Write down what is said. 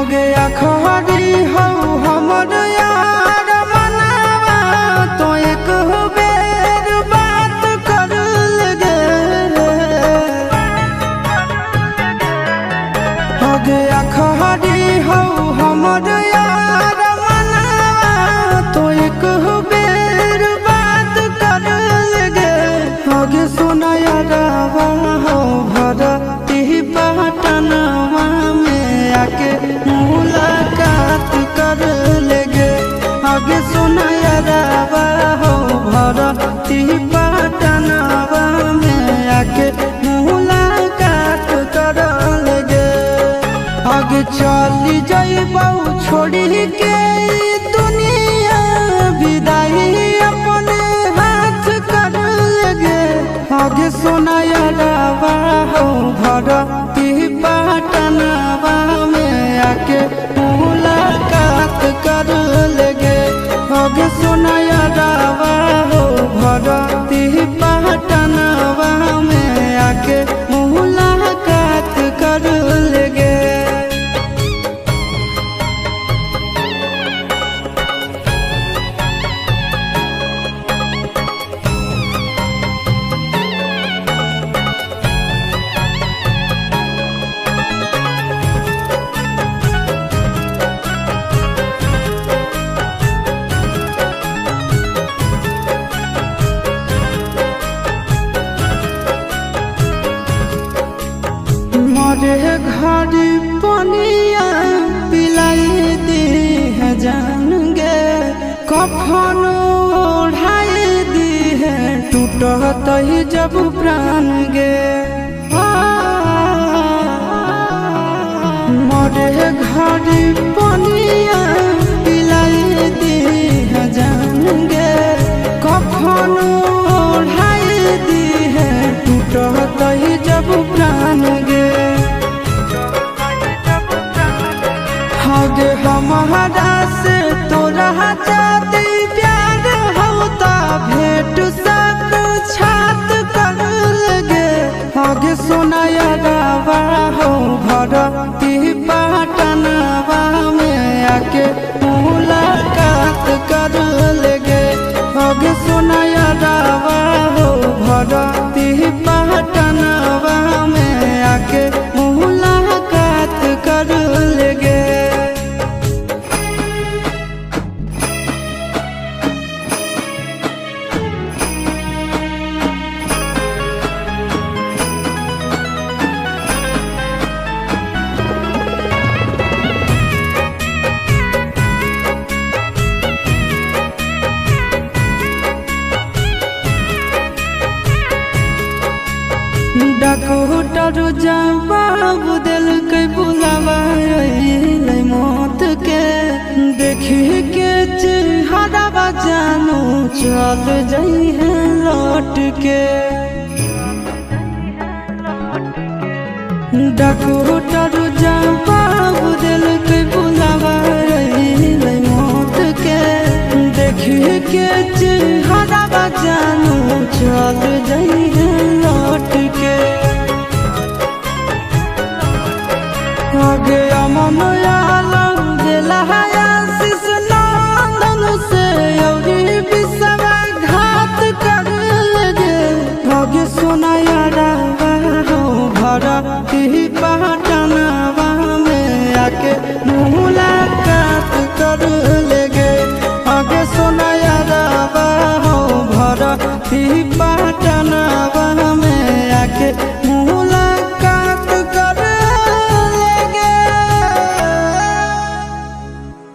गया खरी हो हमर यार मनावा तो एक बेर बात कर लगे। हो गया खरी हो हमर यार मनावा तो एक बेर बात कर लगे। हो गे सोना यारावा हो भरती पटनवा में आके मुलाकात कर लेगे। आगे सुना यारावा हो भरती पटनवा में आके मुलाकात कर लेगे। आगे चली जाइबौ छोड़ी के दुनिया विदाई अपने हाथ कर लेगे। आगे सुना यारावा हो भरती पटनवा में आके मुलाकात कर लेगे। आगे सुना यारावा हो भरती पटनवा में आके मुलाकात कर लेगे। मोरे घर पनिया पिलाई दी है जान गे। कफन ओढ़ाई दी है टूटत ही जब प्राण गे। मोरे घर पनिया पिलाई दी है जान गे। कफन ओढ़ाई दी है टूटत ही जब प्राण गे। गे हमारा से तोरा जाती प्यार होता भेंट सब छात कर लगे। आगे सोना यारावा हो भरती पटनवा में आके मुलाकात कर लेगे। आगे सोना यारावा हो भरती पटनवा में आके मुलाकात कर लेगे। डॉक्टर जवाब दिल के बुलावा मौत के। देखी के चेहरा जानू चल जाई है लौट के। डॉक्टर जवाब दिल के बुलावा मौत के। देखी के चेहरा जानू चल जाई है लौट के। आगे अमन याला